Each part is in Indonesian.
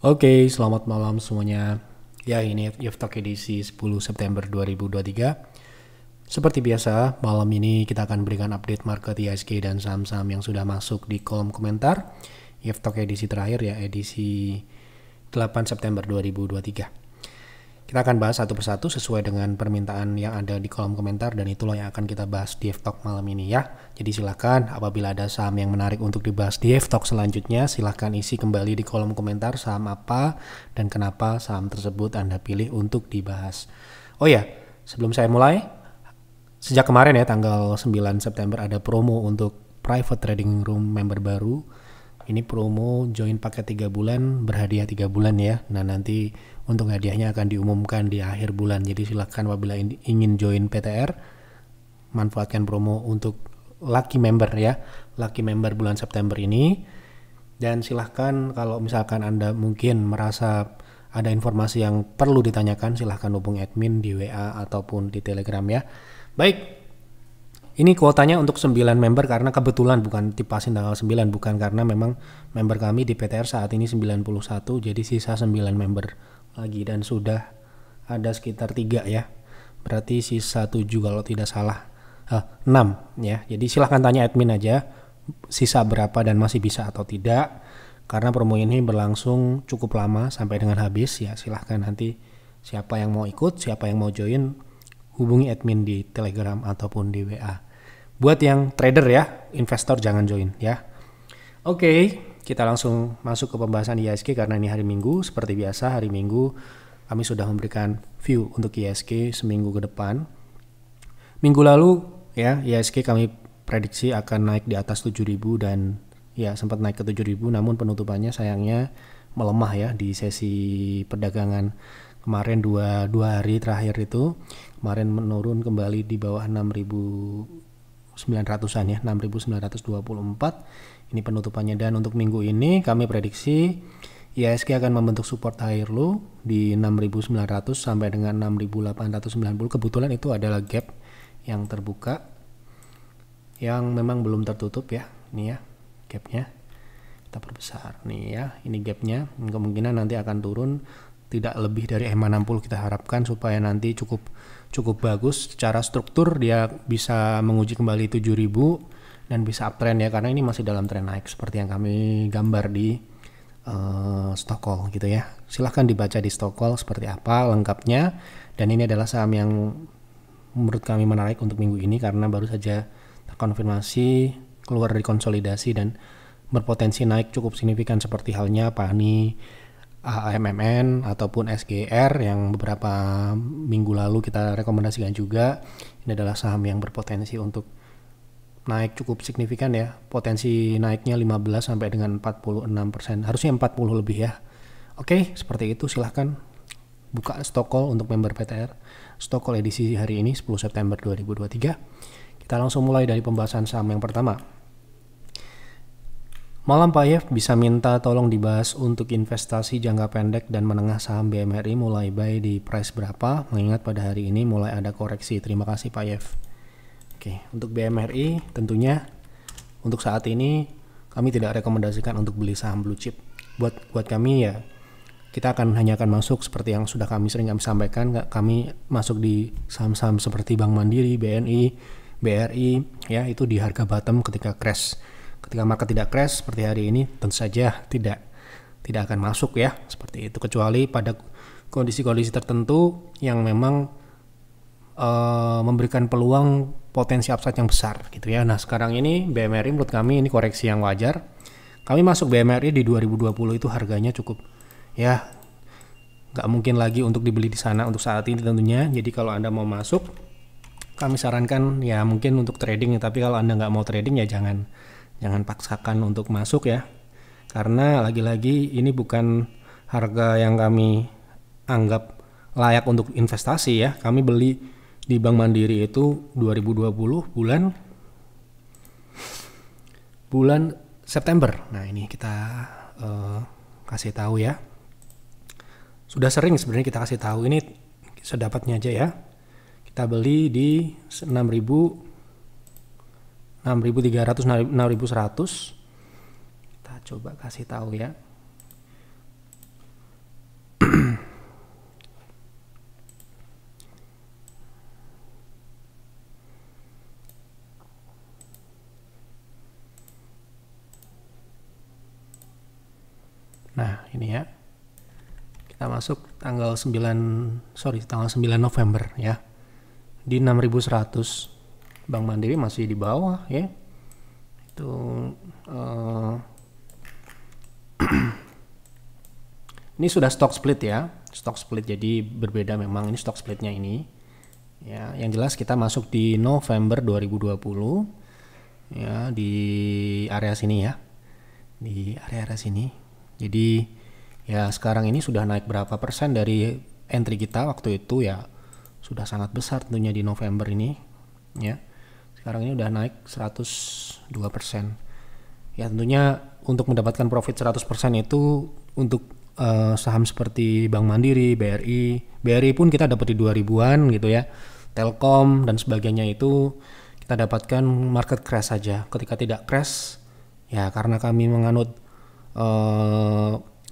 Oke, selamat malam semuanya. Ya, ini Yeftalk edisi 10 September 2023. Seperti biasa, malam ini kita akan berikan update market IHSG dan saham-saham yang sudah masuk di kolom komentar. Yeftalk edisi terakhir ya, edisi 8 September 2023. Kita akan bahas satu persatu sesuai dengan permintaan yang ada di kolom komentar, dan itulah yang akan kita bahas di Yeftalk malam ini ya. Jadi silakan apabila ada saham yang menarik untuk dibahas di Yeftalk selanjutnya, silahkan isi kembali di kolom komentar saham apa dan kenapa saham tersebut Anda pilih untuk dibahas. Oh ya, sebelum saya mulai, sejak kemarin ya tanggal 9 September ada promo untuk private trading room member baru. Ini promo join paket 3 bulan berhadiah 3 bulan ya. Nah, nanti untuk hadiahnya akan diumumkan di akhir bulan. Jadi silakan apabila ingin join PTR, manfaatkan promo untuk lucky member ya. Lucky member bulan September ini. Dan silahkan kalau misalkan Anda mungkin merasa ada informasi yang perlu ditanyakan, silahkan hubungi admin di WA ataupun di Telegram ya. Baik. Ini kuotanya untuk 9 member karena kebetulan bukan dipasin tanggal 9, bukan, karena memang member kami di PTR saat ini 91, jadi sisa 9 member lagi dan sudah ada sekitar 3 ya. Berarti sisa 7 kalau tidak salah. 6 ya. Jadi silahkan tanya admin aja sisa berapa dan masih bisa atau tidak. Karena promo ini berlangsung cukup lama sampai dengan habis ya. Silahkan nanti siapa yang mau ikut, siapa yang mau join, hubungi admin di Telegram ataupun di WA. Buat yang trader ya, investor jangan join ya. Oke, kita langsung masuk ke pembahasan IHSG karena ini hari Minggu. Seperti biasa hari Minggu kami sudah memberikan view untuk IHSG seminggu ke depan. Minggu lalu ya IHSG kami prediksi akan naik di atas 7.000 dan ya sempat naik ke 7.000, namun penutupannya sayangnya melemah ya di sesi perdagangan kemarin dua hari terakhir itu. Kemarin menurun kembali di bawah 6.900-an ya, 6.924. Ini penutupannya, dan untuk minggu ini kami prediksi IHSG akan membentuk support higher low di 6.900 sampai dengan 6.890. Kebetulan itu adalah gap yang terbuka yang memang belum tertutup ya. Ini ya gapnya, kita perbesar nih ya, ini gapnya. Kemungkinan nanti akan turun tidak lebih dari EMA 60 kita harapkan, supaya nanti cukup bagus secara struktur dia bisa menguji kembali 7.000 dan bisa uptrend ya, karena ini masih dalam tren naik seperti yang kami gambar di stock call gitu ya. Silahkan dibaca di stock call seperti apa lengkapnya. Dan ini adalah saham yang menurut kami menarik untuk minggu ini karena baru saja terkonfirmasi keluar dari konsolidasi dan berpotensi naik cukup signifikan, seperti halnya PANI, AMMN ataupun SGR yang beberapa minggu lalu kita rekomendasikan juga. Ini adalah saham yang berpotensi untuk naik cukup signifikan ya. Potensi naiknya 15 sampai dengan 46%. Harusnya 40 lebih ya. Oke, seperti itu. Silahkan buka stock call untuk member PTR. Stock call edisi hari ini 10 September 2023. Kita langsung mulai dari pembahasan saham yang pertama. Malam Pak Yef, bisa minta tolong dibahas untuk investasi jangka pendek dan menengah saham BMRI mulai buy di price berapa, mengingat pada hari ini mulai ada koreksi. Terima kasih Pak Yef. Oke, untuk BMRI tentunya untuk saat ini kami tidak rekomendasikan untuk beli saham blue chip. Buat kami ya, kita hanya akan masuk seperti yang sudah kami sering sampaikan. Kami masuk di saham-saham seperti Bank Mandiri, BNI, BRI ya, itu di harga bottom ketika crash. Ketika market tidak crash seperti hari ini, tentu saja tidak akan masuk ya, seperti itu, kecuali pada kondisi-kondisi tertentu yang memang memberikan peluang potensi upside yang besar gitu ya. Nah, sekarang ini BMRI menurut kami ini koreksi yang wajar. Kami masuk BMRI di 2020 itu harganya cukup ya, nggak mungkin lagi untuk dibeli di sana untuk saat ini tentunya. Jadi kalau Anda mau masuk, kami sarankan ya mungkin untuk trading, tapi kalau Anda nggak mau trading ya jangan paksakan untuk masuk ya, karena lagi-lagi ini bukan harga yang kami anggap layak untuk investasi ya. Kami beli di Bank Mandiri itu 2020 bulan September. Nah, ini kita kasih tahu ya. Sudah sering sebenarnya kita kasih tahu, ini sedapatnya aja ya. Kita beli di 6.300, 6.100. Kita coba kasih tahu ya. Nah, ini ya. Kita masuk tanggal 9 November ya. Di 6.100. Bank Mandiri masih di bawah ya. Itu ini sudah stock split ya. Stock split, jadi berbeda memang ini stock splitnya ini. Ya, yang jelas kita masuk di November 2020 ya, di area sini ya. Di area sini. Jadi ya sekarang ini sudah naik berapa persen dari entry kita waktu itu ya, sudah sangat besar tentunya di November ini ya. Sekarang ini udah naik 102%. Ya tentunya untuk mendapatkan profit 100% itu untuk saham seperti Bank Mandiri, BRI pun kita dapat di 2000-an gitu ya. Telkom dan sebagainya itu kita dapatkan market crash saja. Ketika tidak crash ya karena kami menganut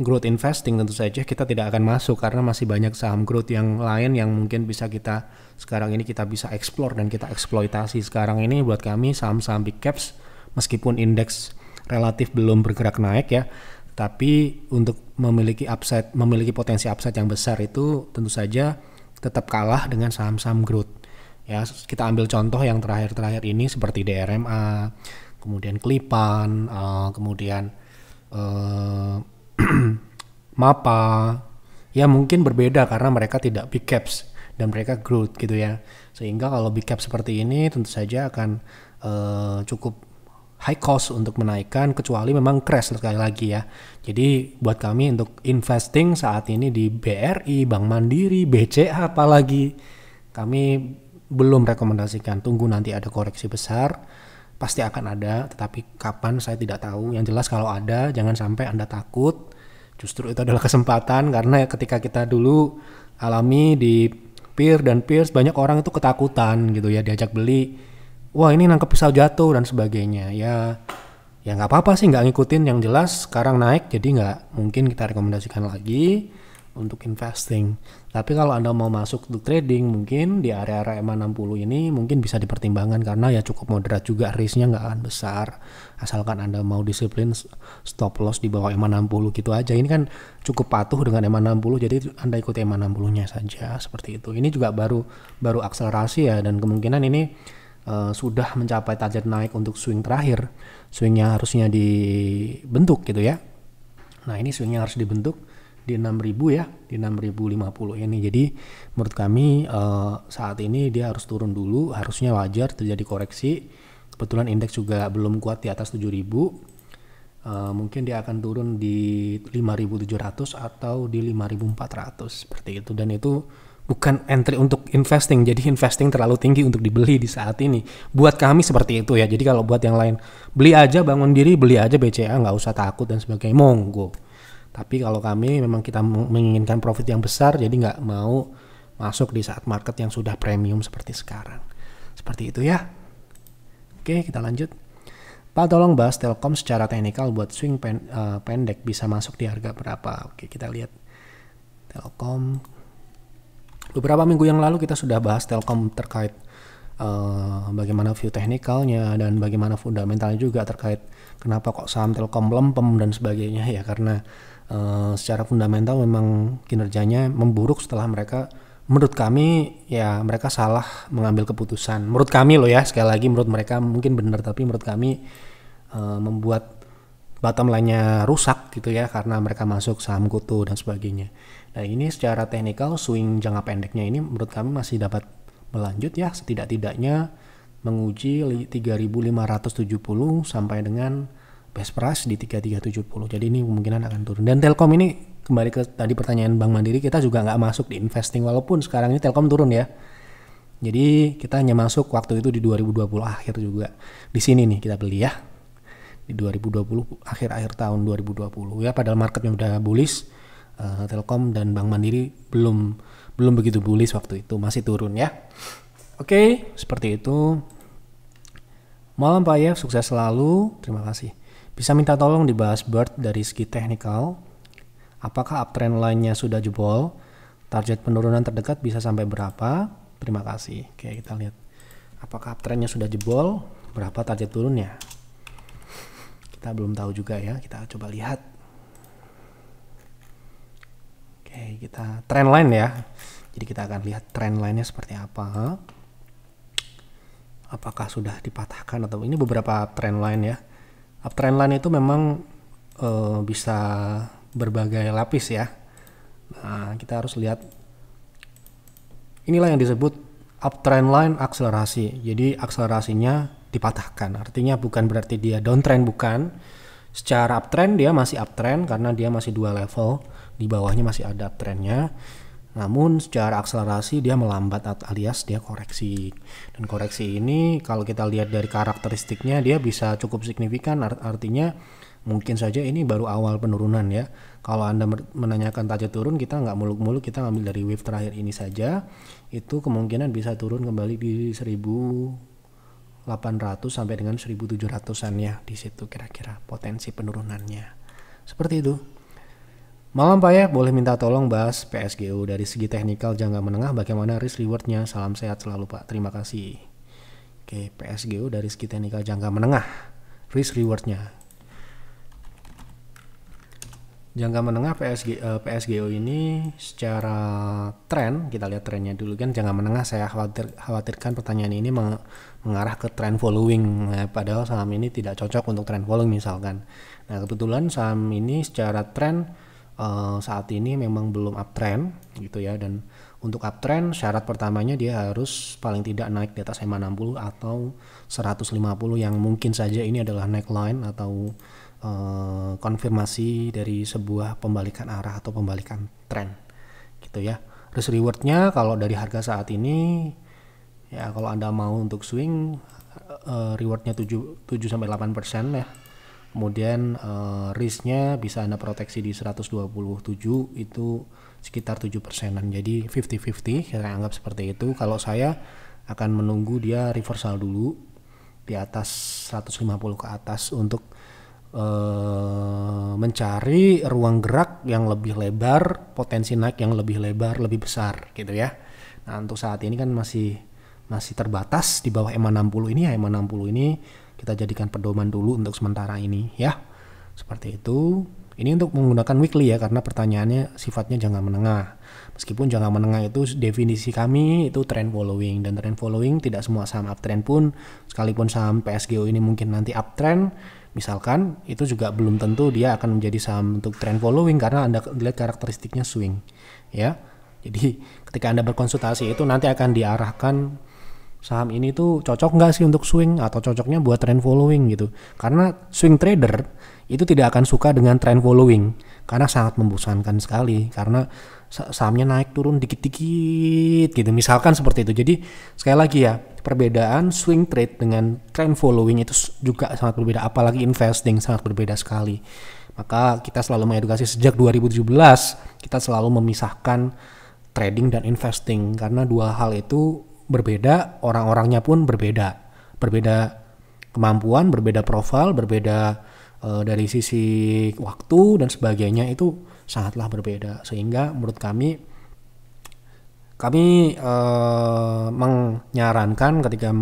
growth investing, tentu saja kita tidak akan masuk karena masih banyak saham growth yang lain yang mungkin bisa kita sekarang ini kita bisa explore dan kita eksploitasi. Sekarang ini buat kami saham-saham big caps meskipun indeks relatif belum bergerak naik ya, tapi untuk memiliki potensi upside yang besar itu tentu saja tetap kalah dengan saham-saham growth. Ya, kita ambil contoh yang terakhir-terakhir ini seperti DRMA, kemudian Klipan, kemudian MAPA. Ya mungkin berbeda karena mereka tidak big caps dan mereka growth gitu ya. Sehingga kalau big cap seperti ini tentu saja akan cukup high cost untuk menaikkan, kecuali memang crash sekali lagi ya. Jadi buat kami untuk investing saat ini di BRI, Bank Mandiri, BCA apalagi, kami belum rekomendasikan. Tunggu nanti ada koreksi besar, pasti akan ada, tetapi kapan saya tidak tahu. Yang jelas kalau ada, jangan sampai Anda takut. Justru itu adalah kesempatan, karena ketika kita dulu alami di peers, banyak orang itu ketakutan gitu ya, diajak beli. Wah ini nangkep pisau jatuh dan sebagainya. Ya nggak apa-apa sih nggak ngikutin. Yang jelas sekarang naik, jadi nggak mungkin kita rekomendasikan lagi untuk investing. Tapi kalau Anda mau masuk untuk trading, mungkin di area-area EMA 60 ini mungkin bisa dipertimbangkan karena ya cukup moderat juga, risknya nggak akan besar. Asalkan Anda mau disiplin stop loss di bawah EMA 60 gitu aja. Ini kan cukup patuh dengan EMA 60, jadi Anda ikuti EMA 60-nya saja seperti itu. Ini juga baru akselerasi ya, dan kemungkinan ini sudah mencapai target naik untuk swing terakhir. Swingnya harusnya dibentuk gitu ya. Nah ini swingnya harus dibentuk di 6.000 ya, di 6.050 ini. Jadi menurut kami saat ini dia harus turun dulu, harusnya wajar terjadi koreksi. Kebetulan indeks juga belum kuat di atas 7.000. Mungkin dia akan turun di 5.700 atau di 5.400 seperti itu, dan itu bukan entry untuk investing. Jadi investing terlalu tinggi untuk dibeli di saat ini. Buat kami seperti itu ya. Jadi kalau buat yang lain, beli aja Bangun Diri, beli aja BCA, nggak usah takut dan sebagainya, monggo. Tapi kalau kami memang kita menginginkan profit yang besar, jadi nggak mau masuk di saat market yang sudah premium seperti sekarang. Seperti itu ya. Oke, kita lanjut. Pak, tolong bahas Telkom secara teknikal buat swing pendek bisa masuk di harga berapa? Oke, kita lihat Telkom. Beberapa minggu yang lalu kita sudah bahas Telkom terkait bagaimana view teknikalnya dan bagaimana fundamentalnya juga terkait kenapa kok saham Telkom melempem dan sebagainya ya, karena secara fundamental memang kinerjanya memburuk setelah mereka, menurut kami ya mereka salah mengambil keputusan. Menurut kami loh ya, sekali lagi menurut mereka mungkin benar, tapi menurut kami membuat bottom line-nya rusak gitu ya, karena mereka masuk saham kutu dan sebagainya. Nah ini secara teknikal swing jangka pendeknya ini menurut kami masih dapat melanjut ya, setidak-tidaknya menguji 3.570 sampai dengan best price di 3.370. Jadi ini kemungkinan akan turun. Dan Telkom ini kembali ke tadi pertanyaan Bank Mandiri, kita juga nggak masuk di investing walaupun sekarang ini Telkom turun ya. Jadi kita hanya masuk waktu itu di 2020 akhir juga. Di sini nih kita beli ya. Di 2020 akhir tahun 2020 ya, padahal marketnya udah bullish. Telkom dan Bank Mandiri belum begitu bullish waktu itu, masih turun ya. Oke, seperti itu. Malam Pak Yev, sukses selalu. Terima kasih. Bisa minta tolong dibahas BIRD dari segi teknikal. Apakah uptrend line-nya sudah jebol? Target penurunan terdekat bisa sampai berapa? Terima kasih. Oke, kita lihat. Apakah uptrend-nya sudah jebol? Berapa target turunnya? Kita belum tahu juga ya. Kita coba lihat. kita trendline ya. Jadi kita akan lihat trendline-nya seperti apa. Apakah sudah dipatahkan atau ini beberapa trendline ya. Trendline itu memang bisa berbagai lapis ya. Nah, kita harus lihat. Inilah yang disebut uptrend line akselerasi. Jadi akselerasinya dipatahkan. Artinya bukan berarti dia downtrend, bukan. Secara uptrend dia masih uptrend karena dia masih 2 level. Di bawahnya masih ada uptrendnya. Namun secara akselerasi dia melambat alias dia koreksi. Dan koreksi ini kalau kita lihat dari karakteristiknya dia bisa cukup signifikan. Artinya mungkin saja ini baru awal penurunan ya. Kalau Anda menanyakan target turun, kita nggak muluk-muluk, kita ngambil dari wave terakhir ini saja. Itu kemungkinan bisa turun kembali di 1800 sampai dengan 1700-an ya. Di situ kira-kira potensi penurunannya. Seperti itu. Malam Pak ya, boleh minta tolong bahas PSGO dari segi teknikal jangka menengah, bagaimana risk rewardnya. Salam sehat selalu Pak, terima kasih. Oke, PSGO dari segi teknikal jangka menengah, risk rewardnya. Jangka menengah PSGO ini secara tren, kita lihat trennya dulu kan. Jangka menengah saya khawatirkan pertanyaan ini mengarah ke trend following, padahal saham ini tidak cocok untuk trend following misalkan. Nah kebetulan saham ini secara tren saat ini memang belum uptrend gitu ya, dan untuk uptrend syarat pertamanya dia harus paling tidak naik di atas EMA 60 atau 150 yang mungkin saja ini adalah neckline atau konfirmasi dari sebuah pembalikan arah atau pembalikan tren gitu ya. Risk rewardnya kalau dari harga saat ini ya, kalau Anda mau untuk swing rewardnya 7-8% ya. Kemudian risknya bisa Anda proteksi di 127, itu sekitar 7%an. Jadi 50-50 saya anggap seperti itu. Kalau saya akan menunggu dia reversal dulu di atas 150 ke atas untuk mencari ruang gerak yang lebih lebar, potensi naik yang lebih lebar, lebih besar gitu ya. Nah untuk saat ini kan masih terbatas di bawah EMA 60 ini ya. EMA 60 ini kita jadikan pedoman dulu untuk sementara ini ya. Seperti itu. Ini untuk menggunakan weekly ya, karena pertanyaannya sifatnya jangka menengah. Meskipun jangka menengah itu definisi kami itu trend following, dan trend following tidak semua saham uptrend pun, sekalipun saham PSGO ini mungkin nanti uptrend misalkan, itu juga belum tentu dia akan menjadi saham untuk trend following karena Anda lihat karakteristiknya swing ya. Jadi ketika Anda berkonsultasi itu nanti akan diarahkan saham ini tuh cocok nggak sih untuk swing atau cocoknya buat trend following gitu. Karena swing trader itu tidak akan suka dengan trend following karena sangat membosankan sekali, karena sahamnya naik turun dikit-dikit gitu misalkan seperti itu. Jadi sekali lagi ya, perbedaan swing trade dengan trend following itu juga sangat berbeda, apalagi investing sangat berbeda sekali. Maka kita selalu mengedukasi sejak 2017, kita selalu memisahkan trading dan investing karena dua hal itu berbeda, orang-orangnya pun berbeda kemampuan, berbeda profil, berbeda dari sisi waktu dan sebagainya, itu sangatlah berbeda. Sehingga menurut kami menyarankan ketika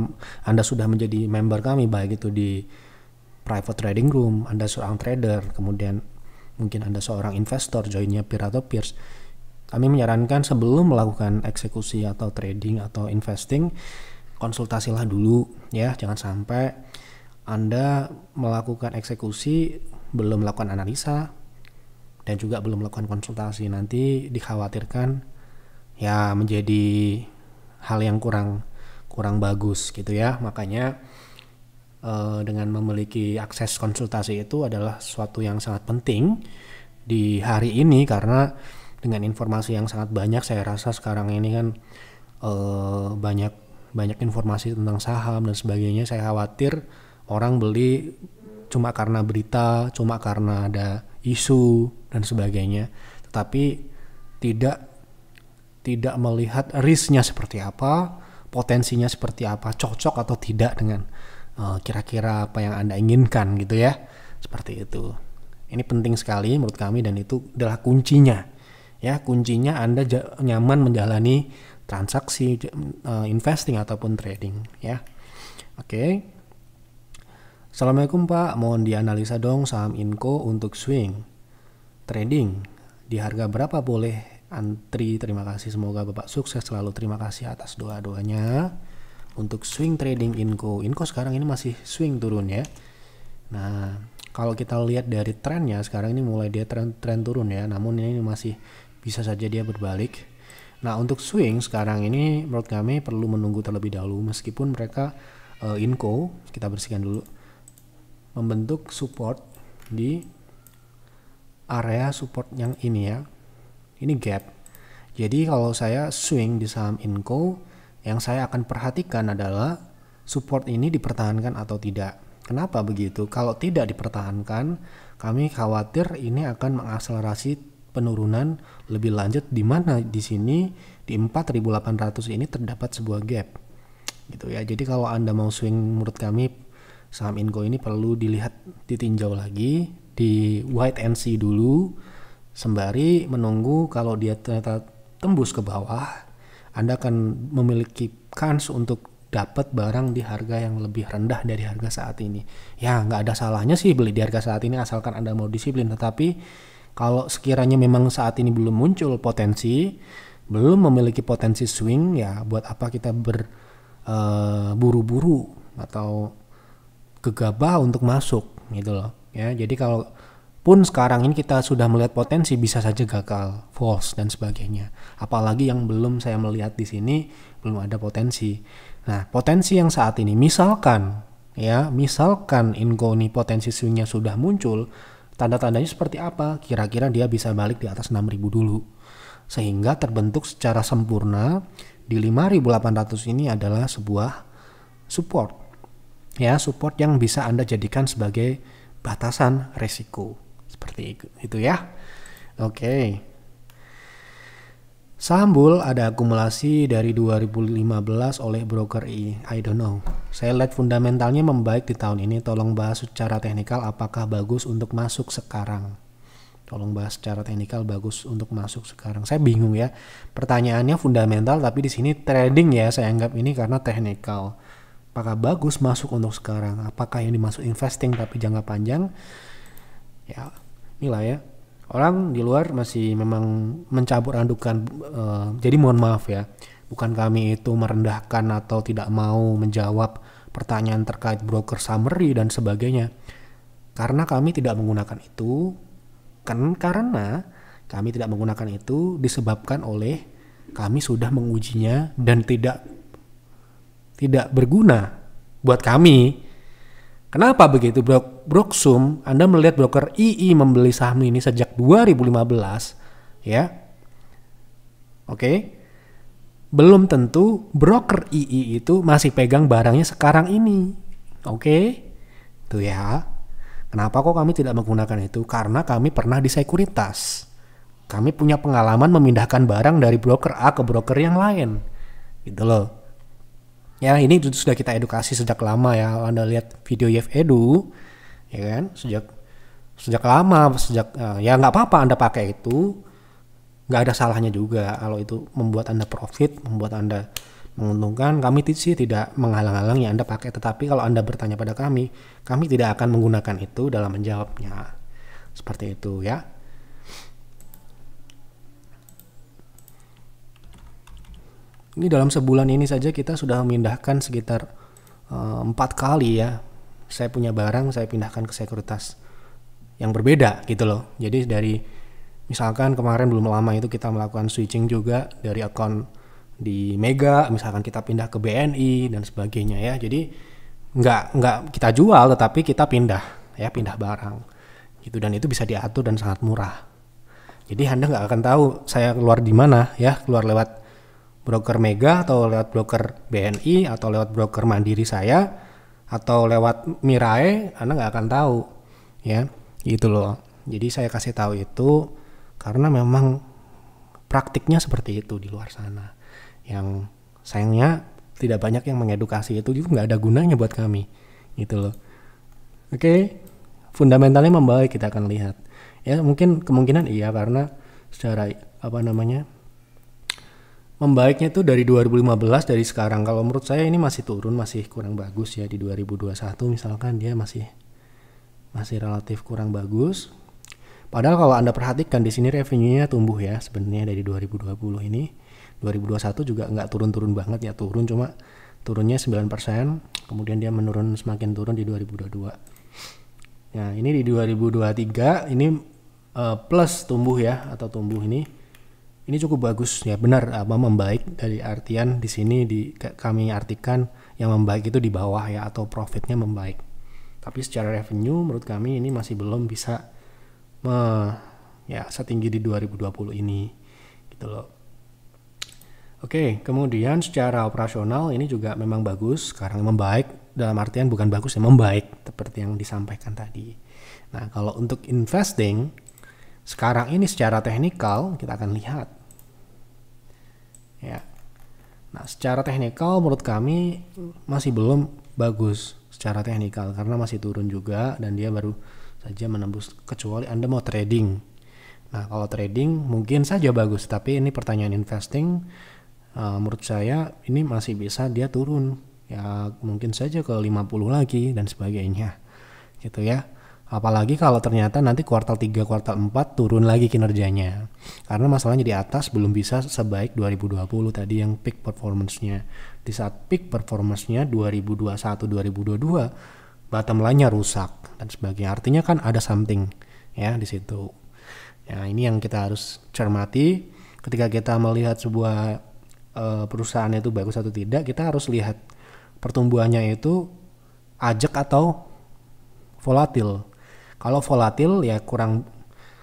Anda sudah menjadi member kami, baik itu di private trading room, Anda seorang trader, kemudian mungkin Anda seorang investor, joinnya peer atau peers, kami menyarankan sebelum melakukan eksekusi atau trading atau investing, konsultasilah dulu ya. Jangan sampai Anda melakukan eksekusi belum melakukan analisa dan juga belum melakukan konsultasi, nanti dikhawatirkan ya menjadi hal yang kurang bagus gitu ya. Makanya dengan memiliki akses konsultasi itu adalah sesuatu yang sangat penting di hari ini, karena dengan informasi yang sangat banyak, saya rasa sekarang ini kan banyak informasi tentang saham dan sebagainya. Saya khawatir orang beli cuma karena berita, cuma karena ada isu dan sebagainya, tetapi tidak melihat risknya seperti apa, potensinya seperti apa, cocok atau tidak dengan kira-kira apa yang Anda inginkan gitu ya. Seperti itu. Ini penting sekali menurut kami, dan itu adalah kuncinya. Ya, kuncinya Anda nyaman menjalani transaksi investing ataupun trading ya. Oke. Assalamualaikum Pak, mohon dianalisa dong saham Inco untuk swing trading. Di harga berapa boleh Antri, terima kasih, semoga Bapak sukses selalu, terima kasih atas doa-doanya. Untuk swing trading Inco sekarang ini masih swing turun ya. Nah, kalau kita lihat dari trennya sekarang ini mulai dia tren turun ya, namun ini masih bisa saja dia berbalik. Nah, untuk swing sekarang ini menurut kami perlu menunggu terlebih dahulu, meskipun mereka Inco, kita bersihkan dulu, membentuk support di area support yang ini ya. Ini gap. Jadi kalau saya swing di saham Inco, yang saya akan perhatikan adalah support ini dipertahankan atau tidak. Kenapa begitu? Kalau tidak dipertahankan, kami khawatir ini akan mengakselerasi penurunan lebih lanjut, di mana di sini di 4.800 ini terdapat sebuah gap. Gitu ya. Jadi kalau Anda mau swing, menurut kami saham Inco ini perlu dilihat, ditinjau lagi, di wait and see dulu, sembari menunggu kalau dia ternyata tembus ke bawah, Anda akan memiliki kans untuk dapat barang di harga yang lebih rendah dari harga saat ini. Ya, nggak ada salahnya sih beli di harga saat ini asalkan Anda mau disiplin. Tetapi kalau sekiranya memang saat ini belum muncul potensi, belum memiliki potensi swing, ya buat apa kita buru-buru atau gegabah untuk masuk gitu loh. Ya, jadi kalau pun sekarang ini kita sudah melihat potensi, bisa saja gagal, false dan sebagainya. Apalagi yang belum saya melihat di sini belum ada potensi. Nah, potensi yang saat ini misalkan Inco ini potensi swingnya sudah muncul, tanda-tandanya seperti apa? Kira-kira dia bisa balik di atas 6.000 dulu. Sehingga terbentuk secara sempurna di 5.800 ini adalah sebuah support. Ya, support yang bisa Anda jadikan sebagai batasan resiko. Seperti itu ya. Oke. Saham Bull ada akumulasi dari 2015 oleh broker I don't know. Saya lihat fundamentalnya membaik di tahun ini. Tolong bahas secara teknikal apakah bagus untuk masuk sekarang. Tolong bahas secara teknikal bagus untuk masuk sekarang. Saya bingung ya. Pertanyaannya fundamental tapi di sini trading ya. Saya anggap ini karena teknikal. Apakah bagus masuk untuk sekarang? Apakah ini masuk investing tapi jangka panjang? Ya, inilah ya. Orang di luar masih memang mencabur adukan, jadi mohon maaf ya, bukan kami itu merendahkan atau tidak mau menjawab pertanyaan terkait broker summary dan sebagainya, karena kami tidak menggunakan itu, karena kami tidak menggunakan itu disebabkan oleh kami sudah mengujinya dan tidak berguna buat kami. Kenapa begitu? Broksum, Anda melihat broker II membeli saham ini sejak 2015, ya. Oke. Belum tentu broker II itu masih pegang barangnya sekarang ini. Oke. Tuh ya. Kenapa kok kami tidak menggunakan itu? Karena kami pernah di sekuritas. Kami punya pengalaman memindahkan barang dari broker A ke broker yang lain. Gitu loh. Ya, ini sudah kita edukasi sejak lama ya. Anda lihat video Yev Edu, ya kan? Sejak lama, ya nggak apa-apa Anda pakai itu, nggak ada salahnya juga kalau itu membuat Anda profit, membuat Anda menguntungkan. Kami sih tidak menghalang-halangi Anda pakai, tetapi kalau Anda bertanya pada kami tidak akan menggunakan itu dalam menjawabnya. Seperti itu ya. Ini dalam sebulan ini saja kita sudah memindahkan sekitar 4 kali ya. Saya punya barang, saya pindahkan ke sekuritas yang berbeda gitu loh. Jadi dari misalkan kemarin belum lama itu kita melakukan switching juga dari akun di Mega, misalkan kita pindah ke BNI dan sebagainya ya. Jadi nggak kita jual, tetapi kita pindah barang gitu, dan itu bisa diatur dan sangat murah. Jadi Anda nggak akan tahu saya keluar di mana ya, keluar lewat broker Mega atau lewat broker BNI atau lewat broker Mandiri saya atau lewat Mirae, Anda nggak akan tahu ya, gitu loh. Jadi saya kasih tahu itu karena memang praktiknya seperti itu di luar sana, yang sayangnya tidak banyak yang mengedukasi, itu juga nggak ada gunanya buat kami gitu loh. Oke, fundamentalnya membaik, kita akan lihat ya. Mungkin kemungkinan iya karena secara membaiknya itu dari 2015 dari sekarang. Kalau menurut saya ini masih turun, masih kurang bagus ya. Di 2021 misalkan dia masih relatif kurang bagus. Padahal kalau Anda perhatikan di sini revenue-nya tumbuh ya sebenarnya dari 2020 ini. 2021 juga nggak turun-turun banget ya, cuma turunnya 9%, kemudian dia menurun semakin turun di 2022. Nah, ini di 2023 ini plus tumbuh ya, atau tumbuh ini cukup bagus ya, benar membaik dari artian di sini kami artikan yang membaik itu di bawah ya, atau profitnya membaik. Tapi secara revenue menurut kami ini masih belum bisa setinggi di 2020 ini gitu loh. Oke, kemudian secara operasional ini juga memang bagus, sekarang membaik dalam artian bukan bagus ya, membaik seperti yang disampaikan tadi. Nah, kalau untuk investing sekarang ini secara teknikal kita akan lihat ya. Nah, secara teknikal menurut kami masih belum bagus secara teknikal karena masih turun juga dan dia baru saja menembus, kecuali Anda mau trading. Nah, kalau trading mungkin saja bagus, tapi ini pertanyaan investing, menurut saya ini masih bisa dia turun ya, mungkin saja ke 50 lagi dan sebagainya gitu ya. Apalagi kalau ternyata nanti kuartal 3, kuartal 4 turun lagi kinerjanya. Karena masalahnya di atas belum bisa sebaik 2020 tadi yang peak performance-nya. Di saat peak performance-nya 2021-2022 bottom line-nya rusak dan sebagainya. Artinya kan ada something ya di situ. Ya, ini yang kita harus cermati ketika kita melihat sebuah perusahaan itu bagus atau tidak. Kita harus lihat pertumbuhannya itu ajak atau volatil. Kalau volatil ya kurang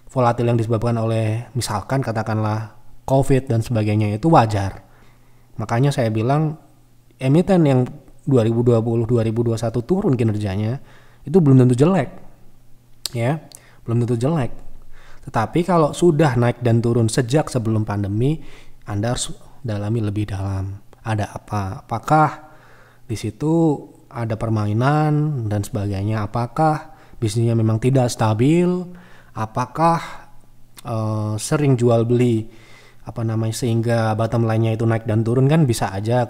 volatil yang disebabkan oleh misalkan katakanlah COVID dan sebagainya, itu wajar. Makanya saya bilang emiten yang 2020-2021 turun kinerjanya itu belum tentu jelek ya, belum tentu jelek. Tetapi kalau sudah naik dan turun sejak sebelum pandemi, Anda harus dalami lebih dalam. Ada apa? Apakah di situ ada permainan dan sebagainya? Apakah bisnisnya memang tidak stabil? Apakah sering jual beli sehingga bottom line-nya itu naik dan turun? Kan bisa aja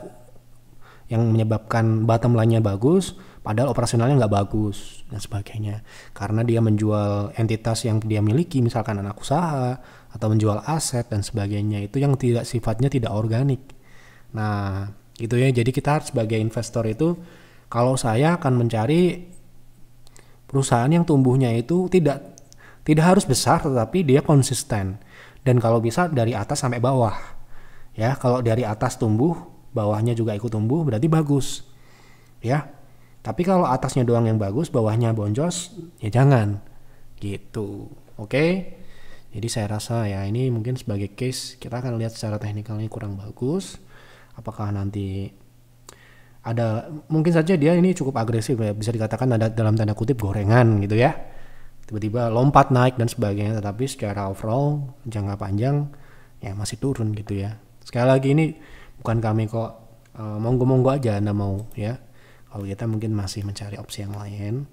yang menyebabkan bottom line-nya bagus padahal operasionalnya nggak bagus dan sebagainya, karena dia menjual entitas yang dia miliki, misalkan anak usaha atau menjual aset dan sebagainya, itu yang sifatnya tidak organik. Nah itu ya, jadi kita sebagai investor itu, kalau saya akan mencari perusahaan yang tumbuhnya itu tidak harus besar tetapi dia konsisten, dan kalau bisa dari atas sampai bawah ya. Kalau dari atas tumbuh, bawahnya juga ikut tumbuh, berarti bagus ya. Tapi kalau atasnya doang yang bagus, bawahnya boncos, ya jangan gitu. Oke, jadi saya rasa ya ini mungkin sebagai case kita akan lihat secara teknikalnya kurang bagus. Apakah nanti ada, mungkin saja dia ini cukup agresif ya, bisa dikatakan ada dalam tanda kutip gorengan gitu ya, tiba-tiba lompat naik dan sebagainya, tetapi secara overall jangka panjang ya masih turun gitu ya. Sekali lagi ini bukan kami kok, monggo-monggo aja Anda mau ya. Kalau kita mungkin masih mencari opsi yang lain.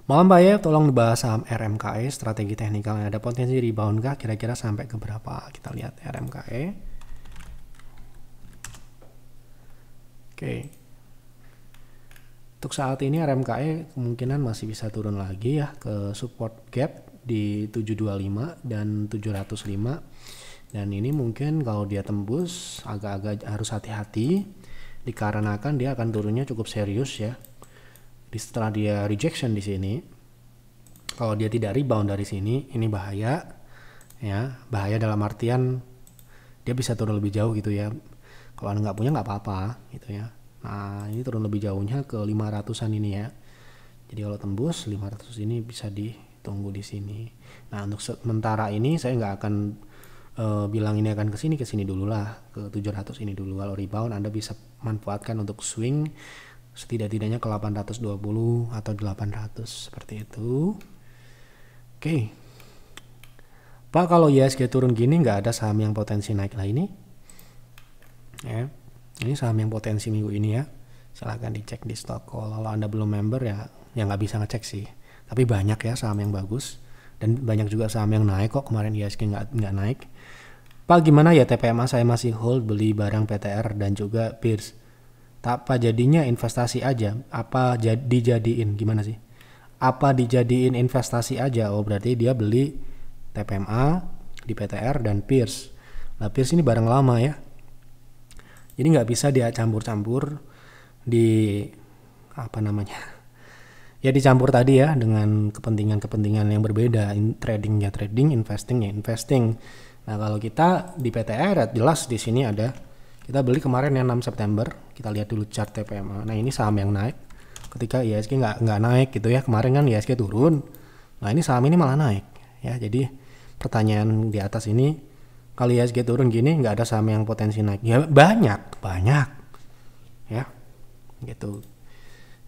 Malam Pak ya, tolong dibahas saham RMKE, strategi teknikal yang ada potensi rebound kah, kira-kira sampai ke berapa? Kita lihat RMKE. Oke. Untuk saat ini RMKE kemungkinan masih bisa turun lagi ya ke support gap di 725 dan 705. Dan ini mungkin kalau dia tembus agak-agak harus hati-hati, dikarenakan dia akan turunnya cukup serius ya. Setelah dia rejection di sini, kalau dia tidak rebound dari sini, ini bahaya ya. Bahaya dalam artian dia bisa turun lebih jauh gitu ya. Kalau Anda nggak punya nggak apa-apa gitu ya. Nah ini turun lebih jauhnya ke 500an ini ya. Jadi kalau tembus 500 ini bisa ditunggu di sini. Nah untuk sementara ini saya nggak akan bilang ini akan ke sini dulu lah, ke 700 ini dulu. Kalau rebound Anda bisa manfaatkan untuk swing setidak-tidaknya ke 820 atau 800 seperti itu. Oke. Pak, kalau IHSG turun gini nggak ada saham yang potensi naik lah ini ya. Ini saham yang potensi minggu ini ya, silahkan dicek di stock. Kalau Anda belum member ya nggak bisa ngecek sih, tapi banyak ya saham yang bagus dan banyak juga saham yang naik kok. Kemarin IHSG nggak naik. Pak, gimana ya TPMA saya masih hold beli barang PTR dan juga Pierce. Tak apa jadinya investasi aja, apa dijadiin gimana sih? apa dijadiin investasi aja? Oh berarti dia beli TPMA di PTR dan Pierce. Nah Pierce ini barang lama ya, jadi nggak bisa dia campur-campur di apa namanya ya, dicampur tadi ya dengan kepentingan-kepentingan yang berbeda. Tradingnya trading, investingnya investing. Nah kalau kita di PTR jelas di sini ada, kita beli kemarin yang 6 September, kita lihat dulu chart TPMA. Nah ini saham yang naik ketika IHSG nggak naik gitu ya. Kemarin kan IHSG turun, nah ini saham ini malah naik ya. Jadi pertanyaan di atas ini, kalau IHSG turun gini nggak ada saham yang potensi naik ya? Banyak ya gitu.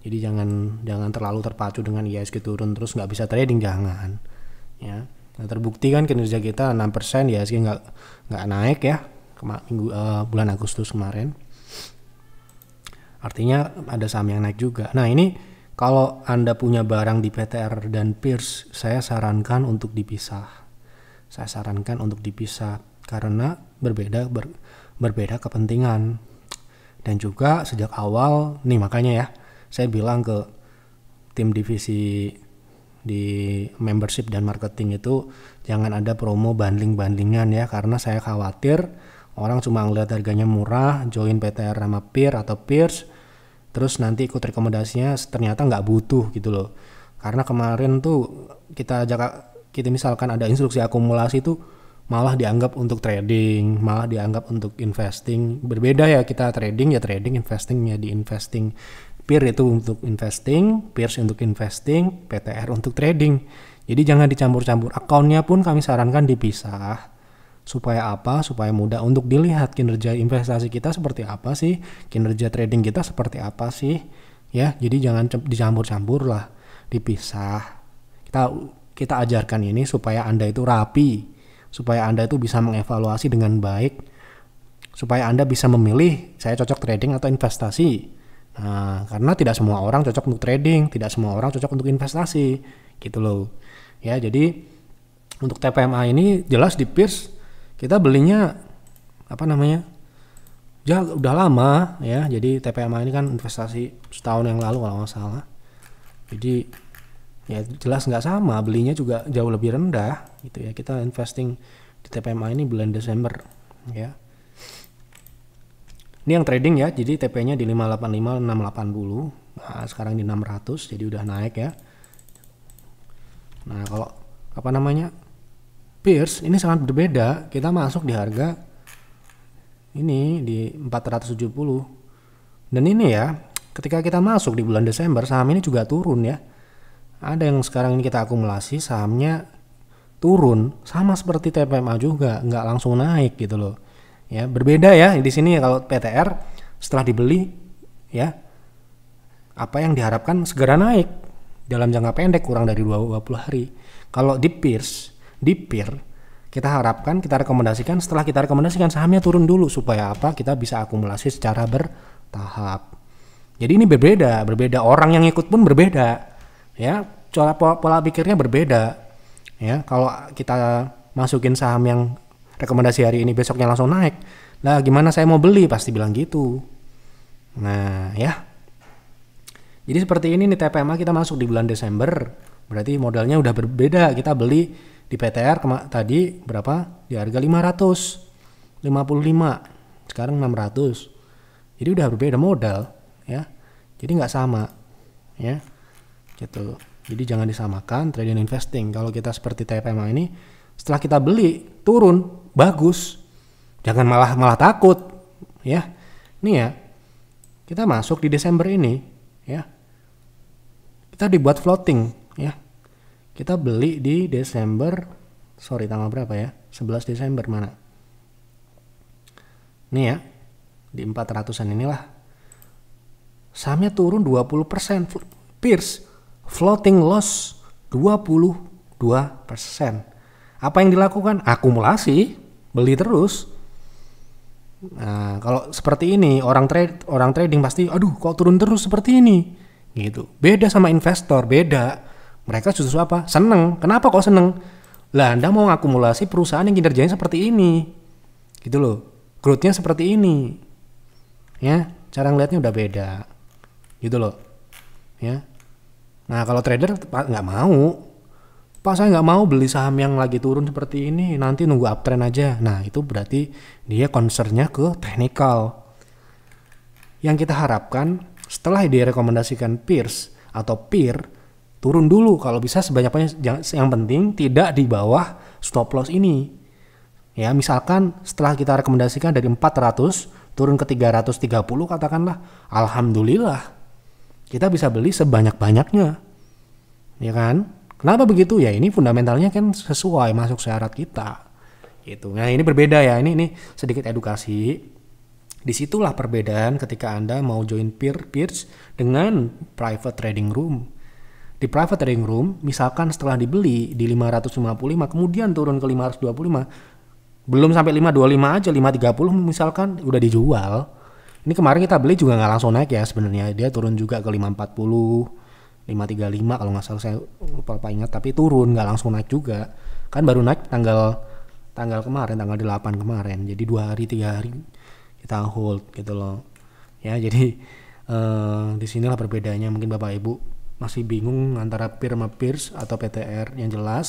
Jadi jangan terlalu terpacu dengan IHSG turun terus nggak bisa trading, jangan ya. Nah, terbukti kan kinerja kita 6%, IHSG nggak naik ya bulan Agustus kemarin. Artinya ada saham yang naik juga. Nah ini kalau Anda punya barang di PTR dan Pierce, saya sarankan untuk dipisah. Karena berbeda kepentingan. Dan juga sejak awal nih, makanya ya saya bilang ke tim divisi di membership dan marketing itu jangan ada promo banding-bandingan ya, karena saya khawatir orang cuma ngeliat harganya murah, join PTR sama Peer atau Pierce, terus nanti ikut rekomendasinya ternyata nggak butuh gitu loh. Karena kemarin tuh kita misalkan ada instruksi akumulasi tuh malah dianggap untuk trading, malah dianggap untuk investing. Berbeda ya, kita trading ya trading, investing ya di investing. Peer itu untuk investing, Pierce untuk investing, PTR untuk trading. Jadi jangan dicampur-campur. Akunnya pun kami sarankan dipisah. Supaya apa? Supaya mudah untuk dilihat kinerja investasi kita seperti apa sih, kinerja trading kita seperti apa sih, ya. Jadi jangan dicampur-campur lah, dipisah. Kita ajarkan ini supaya Anda itu rapi, supaya Anda itu bisa mengevaluasi dengan baik, supaya Anda bisa memilih saya cocok trading atau investasi. Nah, karena tidak semua orang cocok untuk trading, tidak semua orang cocok untuk investasi, gitu loh. Ya, jadi untuk TPMA ini jelas di Pierce kita belinya udah lama ya. Jadi TPMA ini kan investasi setahun yang lalu kalau nggak salah. Jadi ya jelas nggak sama, belinya juga jauh lebih rendah gitu ya. Kita investing di TPMA ini bulan Desember ya. Ini yang trading ya, jadi TP-nya di 585 680. Nah, sekarang di 600, jadi udah naik ya. Nah, kalau Pierce ini sangat berbeda. Kita masuk di harga ini di 470. Dan ini ya, ketika kita masuk di bulan Desember, saham ini juga turun ya. Ada yang sekarang ini kita akumulasi sahamnya turun, sama seperti TPMA juga, nggak langsung naik gitu loh. Ya, berbeda ya di sini ya. Kalau PTR setelah dibeli ya, apa yang diharapkan segera naik dalam jangka pendek kurang dari 20 hari. Kalau di Peer kita harapkan, kita rekomendasikan, setelah kita rekomendasikan sahamnya turun dulu supaya apa? Kita bisa akumulasi secara bertahap. Jadi ini berbeda orang yang ikut pun berbeda. Ya, pola pikirnya berbeda. Ya, kalau kita masukin saham yang rekomendasi hari ini besoknya langsung naik, lah gimana saya mau beli? Pasti bilang gitu. Nah ya, jadi seperti ini nih TPMA kita masuk di bulan Desember, berarti modalnya udah berbeda. Kita beli di PTR tadi berapa? Di harga 555, sekarang 600. Jadi udah berbeda modal ya. Jadi nggak sama ya gitu. Jadi jangan disamakan trading investing. Kalau kita seperti TPMA ini, setelah kita beli turun bagus, jangan malah takut ya. Nih ya, kita masuk di Desember ini ya, kita dibuat floating ya. Kita beli di tanggal berapa ya, 11 Desember mana nih ya, di 400an inilah sahamnya turun 20%. Pierce floating loss 22%. Apa yang dilakukan? Akumulasi, beli terus. Nah, kalau seperti ini orang trading pasti, aduh kok turun terus seperti ini, gitu. Beda sama investor, beda. Mereka justru apa? Seneng. Kenapa kok seneng? Lah, Anda mau ngakumulasi perusahaan yang kinerjanya seperti ini, gitu loh. Growth-nya seperti ini, ya. Cara ngeliatnya udah beda, gitu loh, ya. Nah kalau trader nggak mau, Pak saya nggak mau beli saham yang lagi turun seperti ini, nanti nunggu uptrend aja. Nah itu berarti dia concernnya ke technical. Yang kita harapkan setelah direkomendasikan peers atau peer, turun dulu kalau bisa sebanyak-banyaknya. Yang penting tidak di bawah stop loss ini. Ya misalkan setelah kita rekomendasikan dari 400 turun ke 330 katakanlah, alhamdulillah kita bisa beli sebanyak-banyaknya. Ya kan? Kenapa begitu? Ya ini fundamentalnya kan sesuai masuk syarat kita. Gitu. Nah, ini berbeda ya. Ini sedikit edukasi. Disitulah perbedaan ketika Anda mau join peers dengan private trading room. Di private trading room, misalkan setelah dibeli di 555 kemudian turun ke 525, belum sampai 525 aja, 530 misalkan udah dijual. Ini kemarin kita beli juga nggak langsung naik ya sebenarnya, dia turun juga ke 540, 535 kalau nggak salah, saya lupa ingat, tapi turun nggak langsung naik juga. Kan baru naik tanggal kemarin, tanggal 8 kemarin. Jadi 2 hari 3 hari kita hold gitu loh. Ya, jadi disinilah perbedaannya. Mungkin Bapak Ibu masih bingung antara peer sama peers atau PTR. Yang jelas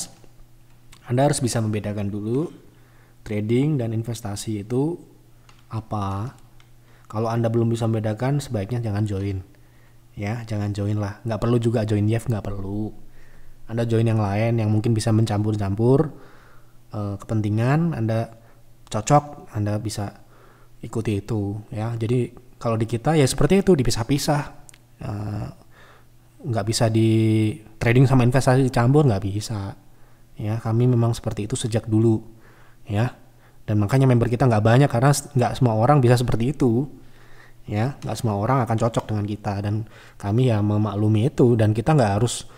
Anda harus bisa membedakan dulu trading dan investasi itu apa. Kalau Anda belum bisa membedakan, sebaiknya jangan join. Ya, jangan join lah. Nggak perlu juga join YEF, nggak perlu. Anda join yang lain yang mungkin bisa mencampur-campur kepentingan. Anda cocok, Anda bisa ikuti itu. Ya, jadi kalau di kita ya seperti itu, dipisah-pisah. Nggak bisa di trading sama investasi dicampur, nggak bisa. Ya, kami memang seperti itu sejak dulu. Ya. Dan makanya member kita nggak banyak karena nggak semua orang bisa seperti itu. Ya, nggak semua orang akan cocok dengan kita, dan kami ya memaklumi itu, dan kita nggak harus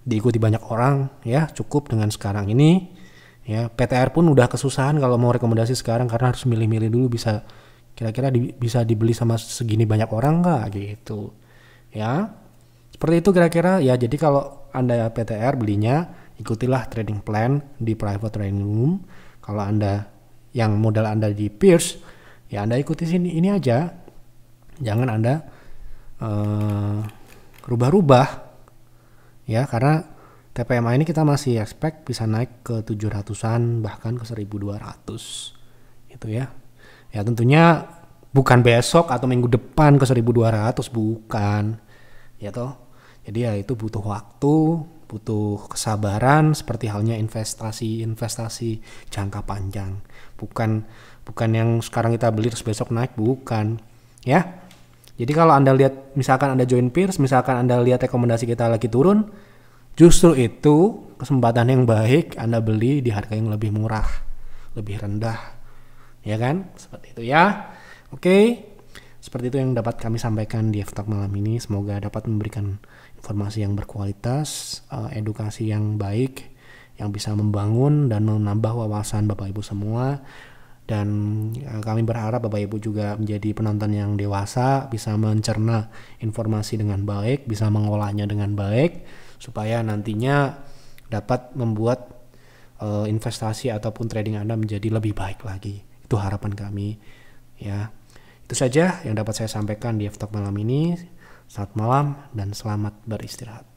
diikuti banyak orang. Ya, cukup dengan sekarang ini. Ya, PTR pun udah kesusahan kalau mau rekomendasi sekarang karena harus milih-milih dulu bisa kira-kira bisa dibeli sama segini banyak orang nggak gitu. Ya, seperti itu kira-kira ya. Jadi kalau Anda PTR belinya, ikutilah trading plan di private trading room. Kalau Anda yang modal Anda di peers, ya Anda ikuti sini ini aja. Jangan Anda rubah-rubah ya, karena TPMA ini kita masih expect bisa naik ke 700-an bahkan ke 1200 gitu ya. Ya tentunya bukan besok atau minggu depan ke 1200, bukan ya toh. Jadi ya itu butuh waktu, butuh kesabaran, seperti halnya investasi jangka panjang. Bukan yang sekarang kita beli terus besok naik, bukan ya. Jadi kalau Anda lihat, misalkan Anda join peers, misalkan Anda lihat rekomendasi kita lagi turun, justru itu kesempatan yang baik Anda beli di harga yang lebih murah, lebih rendah, ya kan? Seperti itu ya. Oke, seperti itu yang dapat kami sampaikan di F-Talk malam ini. Semoga dapat memberikan informasi yang berkualitas, edukasi yang baik, yang bisa membangun dan menambah wawasan Bapak Ibu semua. Dan kami berharap Bapak Ibu juga menjadi penonton yang dewasa, bisa mencerna informasi dengan baik, bisa mengolahnya dengan baik, supaya nantinya dapat membuat investasi ataupun trading Anda menjadi lebih baik lagi. Itu harapan kami ya. Itu saja yang dapat saya sampaikan di F-Talk malam ini. Selamat malam dan selamat beristirahat.